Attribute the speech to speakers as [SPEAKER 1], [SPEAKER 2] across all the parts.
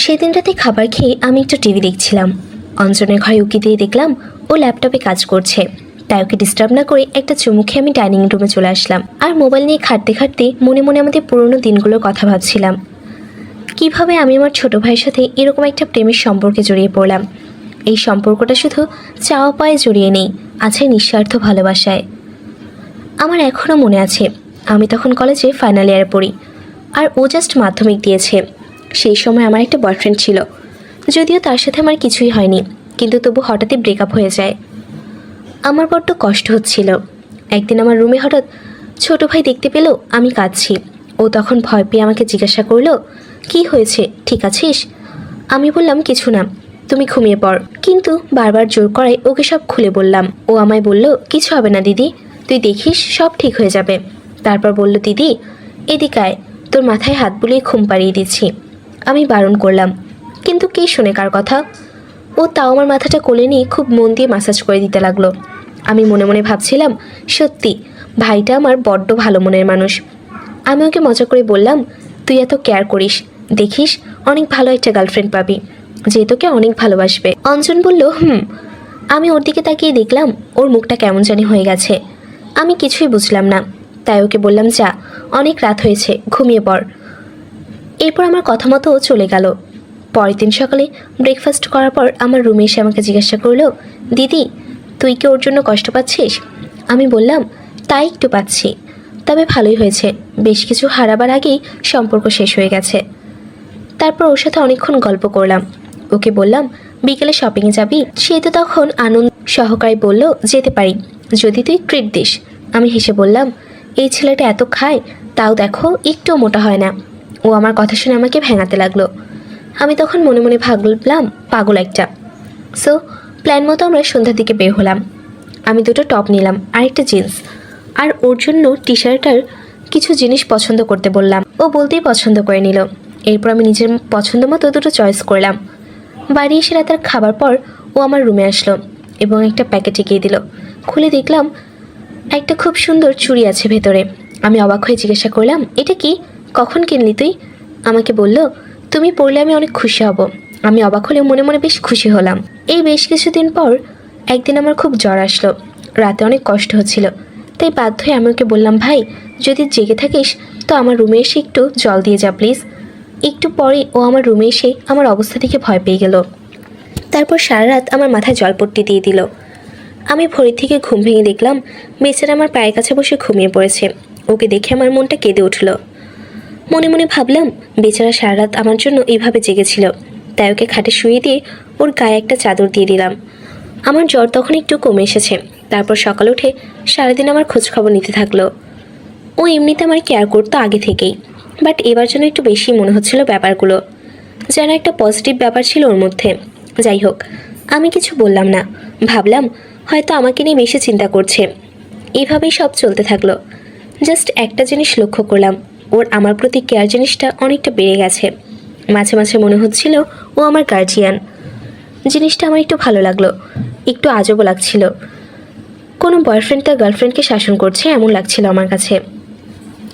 [SPEAKER 1] সেদিন রাতে খাবার খেয়ে আমি একটু টিভি দেখছিলাম। অঞ্জনের ঘরে উকি দিয়ে দেখলাম ও ল্যাপটপে কাজ করছে। তাই ওকে ডিস্টার্ব না করে একটা চুমু খেয়ে আমি ডাইনিং রুমে চলে আসলাম। আর মোবাইল নিয়ে ঘাঁটতে ঘাঁটতে মনে মনে আমাদের পুরোনো দিনগুলোর কথা ভাবছিলাম। কিভাবে আমি আমার ছোট ভাইয়ের সাথে এরকম একটা প্রেমের সম্পর্কে জড়িয়ে পড়লাম। এই সম্পর্কটা শুধু চাওয়া পায়ে জড়িয়ে নেই, আছে নিঃস্বার্থ ভালোবাসায়। আমার এখনও মনে আছে, আমি তখন কলেজে ফাইনাল ইয়ারে পড়ি, আর ও জাস্ট মাধ্যমিক দিয়েছে। সেই সময় আমার একটা বয়ফ্রেন্ড ছিল, যদিও তার সাথে আমার কিছুই হয়নি, কিন্তু তবু হঠাৎই ব্রেকআপ হয়ে যায়। আমার বড্ড কষ্ট হচ্ছিল। একদিন আমার রুমে হঠাৎ ছোট ভাই দেখতে পেল আমি কাঁদছি। ও তখন ভয় পেয়ে আমাকে জিজ্ঞাসা করলো, কি হয়েছে, ঠিক আছিস? আমি বললাম, কিছু না, তুমি ঘুমিয়ে পড়। কিন্তু বারবার জোর করায় ওকে সব খুলে বললাম। ও আমায় বলল, কিছু হবে না দিদি, তুই দেখিস সব ঠিক হয়ে যাবে। তারপর বলল, দিদি এদিকে আয়, তোর মাথায় হাত বুলিয়ে ঘুম পাড়িয়ে দিচ্ছি। আমি বারণ করলাম, কিন্তু কে শোনে কার কথা। ও তাও আমার মাথাটা কোলে নিয়ে খুব মন দিয়ে ম্যাসাজ করে দিতে লাগলো। আমি মনে মনে ভাবছিলাম, সত্যি ভাইটা আমার বড্ড ভালো মনের মানুষ। আমি ওকে মজা করে বললাম, তুই এত কেয়ার করিস, দেখিস অনেক ভালো একটা গার্লফ্রেন্ড পাবি, যে তোকে অনেক ভালোবাসবে। অঞ্জন বলল, আমি ওর দিকে তাকিয়ে দেখলাম ওর মুখটা কেমন জানি হয়ে গেছে। আমি কিছুই বুঝলাম না, তাই ওকে বললাম, যা, অনেক রাত হয়েছে, ঘুমিয়ে পড়। এরপর আমার কথা মতো চলে গেল। পরের দিন সকালে ব্রেকফাস্ট করার পর আমার রুমে এসে আমাকে জিজ্ঞাসা করলো, দিদি তুই কি ওর জন্য কষ্ট পাচ্ছিস? আমি বললাম, তাই একটু পাচ্ছি, তবে ভালোই হয়েছে, বেশ কিছু হারাবার আগেই সম্পর্ক শেষ হয়ে গেছে। তারপর ওর সাথে অনেকক্ষণ গল্প করলাম। ওকে বললাম, বিকেলে শপিংয়ে যাবি? সে তো তখন আনন্দ সহকারে বলল, যেতে পারি, যদি তুই ট্রিট দিস। আমি হেসে বললাম, এই ছেলেটা এত খায়, তাও দেখো একটুও মোটা হয় না। ও আমার কথা শুনে আমাকে ভেঙাতে লাগলো। আমি তখন মনে মনে ভাবলাম, পাগল একটা। সো প্ল্যান মতো আমরা সন্ধ্যার দিকে বের হলাম। আমি দুটো টপ নিলাম আর একটা জিন্স, আর ওর জন্য টি শার্টার কিছু জিনিস পছন্দ করতে বললাম। ও বলতেই পছন্দ করে নিল। এরপর আমি নিজের পছন্দ মতো দুটো চয়েস করলাম। বাড়ি এসে রাতের খাবার পর ও আমার রুমে আসলো এবং একটা প্যাকেট এগিয়ে দিল। খুলে দেখলাম একটা খুব সুন্দর চুড়ি আছে ভেতরে। আমি অবাক হয়ে জিজ্ঞাসা করলাম, এটা কি, কখন কিনলি তুই? আমাকে বলল, তুমি পড়লে আমি অনেক খুশি হব। আমি অবাক হলেও মনে মনে বেশ খুশি হলাম। এই বেশ কিছুদিন পর একদিন আমার খুব জ্বর আসলো। রাতে অনেক কষ্ট হচ্ছিল, তাই বাধ্য হয়ে আমি ওকে বললাম, ভাই যদি জেগে থাকিস তো আমার রুমে এসে একটু জল দিয়ে যা প্লিজ। একটু পরে ও আমার রুমে এসে আমার অবস্থা দেখে ভয় পেয়ে গেল। তারপর সারা রাত আমার মাথায় জলপট্টি দিয়ে দিল। আমি ভোরের থেকে ঘুম ভেঙে দেখলাম বেচারা আমার পায়ের কাছে বসে ঘুমিয়ে পড়েছে। ওকে দেখে আমার মনটা কেঁদে উঠল। মনে মনে ভাবলাম, বেচারা সারা রাত আমার জন্য এইভাবে জেগেছিল, তাই ওকে খাটে শুয়ে দিয়ে ওর গায়ে একটা চাদর দিয়ে দিলাম। আমার জ্বর তখন একটু কমে এসেছে। তারপর সকালে উঠে সারাদিন আমার খোঁজখবর নিতে থাকলো। ও এমনিতে আমার কেয়ার করতো আগে থেকেই, বাট এবার যেন একটু বেশি মনে হচ্ছিল ব্যাপারগুলো, যেন একটা পজিটিভ ব্যাপার ছিল ওর মধ্যে। যাই হোক, আমি কিছু বললাম না, ভাবলাম হয়তো আমাকে নিয়ে বেশি চিন্তা করছে। এইভাবেই সব চলতে থাকলো। জাস্ট একটা জিনিস লক্ষ্য করলাম, ওর আমার প্রতি কেয়ার জিনিসটা অনেকটা বেড়ে গেছে। মাঝে মাঝে মনে হচ্ছিল ও আমার গার্জিয়ান। জিনিসটা আমার একটু ভালো লাগলো, একটু আজবও লাগছিল। কোনো বয়ফ্রেন্ড তার গার্লফ্রেন্ডকে শাসন করছে এমন লাগছিল আমার কাছে।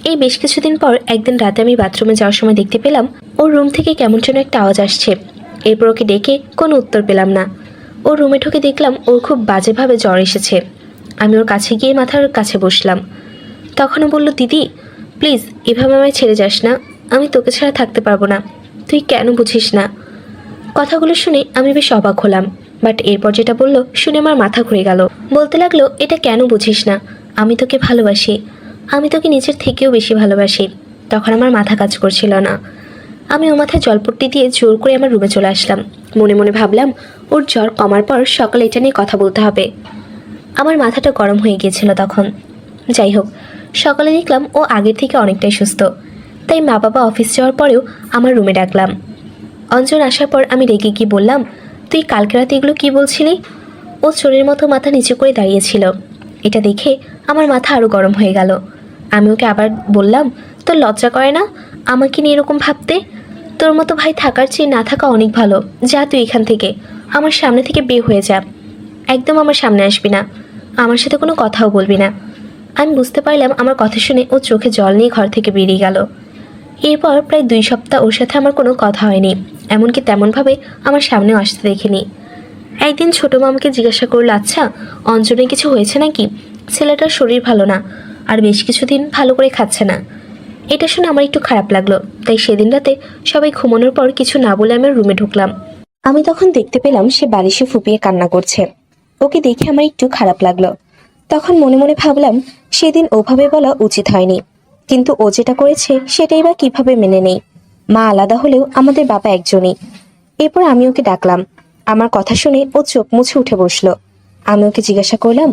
[SPEAKER 1] এই বেশ কিছুদিন পর একদিন রাতে আমি বাথরুমে যাওয়ার সময় দেখতে পেলাম ওর রুম থেকে কেমন যেন একটা আওয়াজ আসছে। এরপর ওকে ডেকে কোনো উত্তর পেলাম না। ওর রুমে ঢুকে দেখলাম ওর খুব বাজেভাবে জ্বর এসেছে। আমি ওর কাছে গিয়ে মাথার কাছে বসলাম। তখনও বলল, দিদি প্লিজ এভাবে আমায় ছেড়ে যাস না, আমি তোকে ছাড়া থাকতে পারবো না, তুই কেন বুঝিস না? কথাগুলো শুনে আমি বেশ অবাক হলাম, বাট এরপর যেটা বলল শুনে আমার মাথা ঘুরে গেল। বলতে লাগলো, এটা কেন বুঝিস না, আমি তোকে ভালোবাসি, আমি তোকে নিজের থেকেও বেশি ভালোবাসি। তখন আমার মাথা কাজ করছিল না। আমি ও মাথায় জলপট্টি দিয়ে জোর করে আমার রুমে চলে আসলাম। মনে মনে ভাবলাম, ওর জ্বর কমার পর সকালে এটা নিয়ে কথা বলতে হবে। আমার মাথাটা গরম হয়ে গিয়েছিল তখন। যাই হোক, সকালে দেখলাম ও আগের থেকে অনেকটাই সুস্থ, তাই মা বাবা অফিস যাওয়ার পরেও আমার রুমে ডাকলাম। অঞ্জন আসার পর আমি রেগে গিয়ে বললাম, তুই কালকে রাতে এগুলো কী বলছিলি? ও চোরের মতো মাথা নিচু করে দাঁড়িয়েছিল। এটা দেখে আমার মাথা আরও গরম হয়ে গেল। আমি ওকে আবার বললাম, তোর লজ্জা করে না আমাকে নিয়ে এরকম ভাবতে? তোর মতো ভাই থাকার চেয়ে না থাকা অনেক ভালো। যা তুই এখান থেকে, আমার সামনে থেকে বের হয়ে যা, একদম আমার সামনে আসবি না, আমার সাথে কোনো কথাও বলবি না। আমি বুঝতে পারলাম আমার কথা শুনে ও চোখে জল নিয়ে ঘর থেকে বেরিয়ে গেল। এরপর প্রায় 2 সপ্তাহ ওর সাথে আমার কোনো কথা হয়নি, এমনকি তেমনভাবে আমার সামনেও আসতে দেখিনি। একদিন ছোটো মামাকে জিজ্ঞাসা করলো, আচ্ছা অঞ্জনের কিছু হয়েছে নাকি? ছেলেটার শরীর ভালো না, আর বেশ কিছুদিন ভালো করে খাচ্ছে না। এটা শুনে আমার একটু খারাপ লাগলো, তাই সেদিন রাতে সবাই ঘুমানোর পর কিছু না বলে আমার রুমে ঢুকলাম। আমি তখন দেখতে পেলাম সে বালিশে ফুপিয়ে কান্না করছে। ওকে দেখে আমার একটু খারাপ লাগলো। তখন মনে মনে ভাবলাম সেদিন ওভাবে বলা উচিত হয়নি, কিন্তু ও যেটা করেছে সেটাই বা কিভাবে মেনে নেই। মা আলাদা হলেও আমাদের বাবা একজনই। এরপর আমি ওকে ডাকলাম। আমার কথা শুনে ও চোখ মুছে উঠে বসলো। আমি ওকে জিজ্ঞাসা করলাম,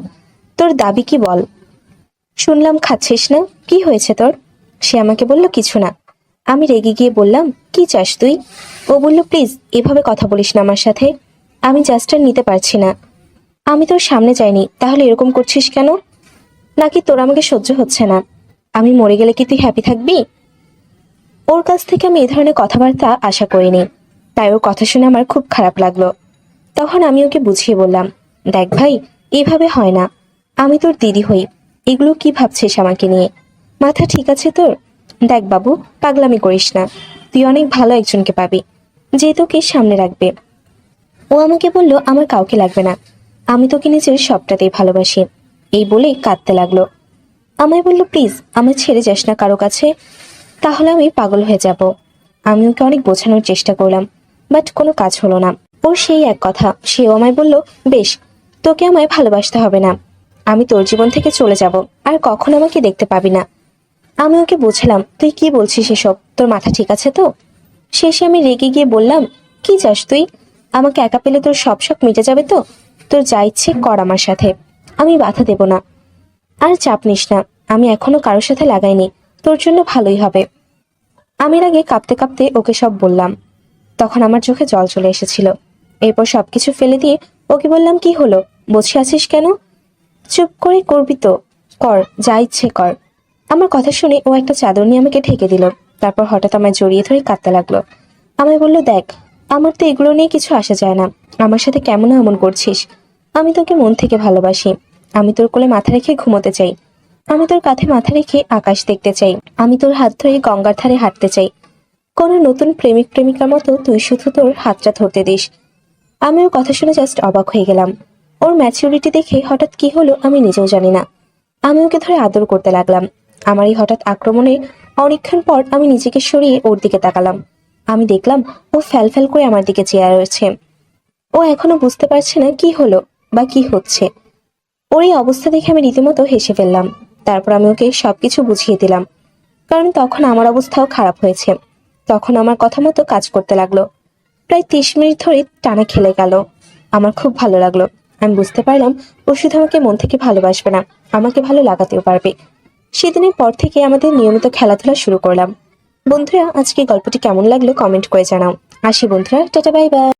[SPEAKER 1] তোর দাবি কি বল? শুনলাম খাচ্ছিস না, কি হয়েছে তোর? সে আমাকে বলল, কিছু না। আমি রেগে গিয়ে বললাম, কি চাস তুই? ও বলল, প্লিজ এভাবে কথা বলিস না আমার সাথে, আমি জাস্ট আর নিতে পারছি না। আমি তোর সামনে যাইনি, তাহলে এরকম করছিস কেন? নাকি তোর আমাকে সহ্য হচ্ছে না? আমি মরে গেলে কি তুই হ্যাপি থাকবি? ওর কাছ থেকে আমি এ ধরনের কথাবার্তা আশা করিনি, তাই ওর কথা শুনে আমার খুব খারাপ লাগলো। তখন আমি ওকে বুঝিয়ে বললাম, দেখ ভাই, এভাবে হয় না, আমি তোর দিদি হই, এগুলো কি ভাবছিস আমাকে নিয়ে? মাথা ঠিক আছে তোর? দেখ বাবু, পাগলামি করিস না, তুই অনেক ভালো একজনকে পাবি যে তোকে সামনে রাখবে। ও আমাকে বলল, আমার কাউকে লাগবে না, আমি তোকে নিজের সবটাতেই ভালোবাসি। এই বলেই কাঁদতে লাগলো। আমায় বলল, প্লিজ আমায় ছেড়ে যাস না কারো কাছে, তাহলে আমি পাগল হয়ে যাব। আমি ওকে অনেক বোঝানোর চেষ্টা করলাম, বাট কোনো কাজ হলো না। ওর সেই এক কথা, সেও আমায় বলল, বেশ, তোকে আমায় ভালোবাসতে হবে না, আমি তোর জীবন থেকে চলে যাব, আর কখনো আমাকে দেখতে পাবি না। আমি ওকে বুঝলাম, তুই কি বলছিস এসব, তোর মাথা ঠিক আছে তো? শেষে আমি রেগে গিয়ে বললাম, কি চাস তুই? আমাকে একা পেলে তোর সব শখ মিটে যাবে তো? তোর যা ইচ্ছে কর আমার সাথে, আমি বাধা দেব না। আর চাপ নিস না, আমি এখনো কারোর সাথে লাগাইনি, তোর জন্য ভালোই হবে। আমি আগে কাঁপতে কাঁপতে ওকে সব বললাম। তখন আমার চোখে জল চলে এসেছিল। এরপর সবকিছু ফেলে দিয়ে ওকে বললাম, কি হলো, বসে আছিস কেন? চুপ করে করবি তো কর, যা ইচ্ছে কর। আমার কথা শুনে ও একটা চাদর নিয়ে আমাকে ঢেকে দিল। তারপর হঠাৎ আমায় জড়িয়ে ধরে কাঁদতে লাগলো। আমায় বলল, দেখ, আমার তো এগুলো নিয়ে কিছু আসা যায় না, আমার সাথে কেমন এমন করছিস? আমি তোকে মন থেকে ভালোবাসি, আমি তোর কোলে মাথা রেখে ঘুমোতে চাই, আমি তোর কাঁধে মাথা রেখে আকাশ দেখতে চাই, আমি তোর হাত ধরে গঙ্গার ধারে হাঁটতে চাই। কোনো নতুন প্রেমিক প্রেমিকার মতো তুই শুধু তোর হাতটা ধরতে দিস। আমি ওর কথা শুনে জাস্ট অবাক হয়ে গেলাম। ওর ম্যাচিউরিটি দেখে হঠাৎ কি হলো আমি নিজেও জানি না। আমি ওকে ধরে আদর করতে লাগলাম। আমার এই হঠাৎ আক্রমণে অনেকক্ষণ পর আমি নিজেকে সরিয়ে ওর দিকে তাকালাম। আমি দেখলাম ও ফ্যাল ফ্যাল করে আমার দিকে চেয়ে রয়েছে। ও এখনো বুঝতে পারছে না কি হলো বা কি হচ্ছে। ওর এই অবস্থা দেখে আমি রীতিমতো হেসে ফেললাম। তারপর আমি ওকে সবকিছু বুঝিয়ে দিলাম, কারণ তখন আমার অবস্থাও খারাপ হয়েছে। তখন আমার কথা মতো কাজ করতে লাগলো। প্রায় 30 মিনিট ধরে টানা খেলে গেল। আমার খুব ভালো লাগলো। আমি বুঝতে পারলাম ও শুধু আমাকে মন থেকে ভালোবাসবে না, আমাকে ভালো লাগাতেও পারবে। সেদিনের পর থেকে আমাদের নিয়মিত খেলাধুলা শুরু করলাম। বন্ধুরা, আজকে গল্পটি কেমন লাগলো কমেন্ট করে জানাও। আসি বন্ধুরা, টাটা, বাই বাই।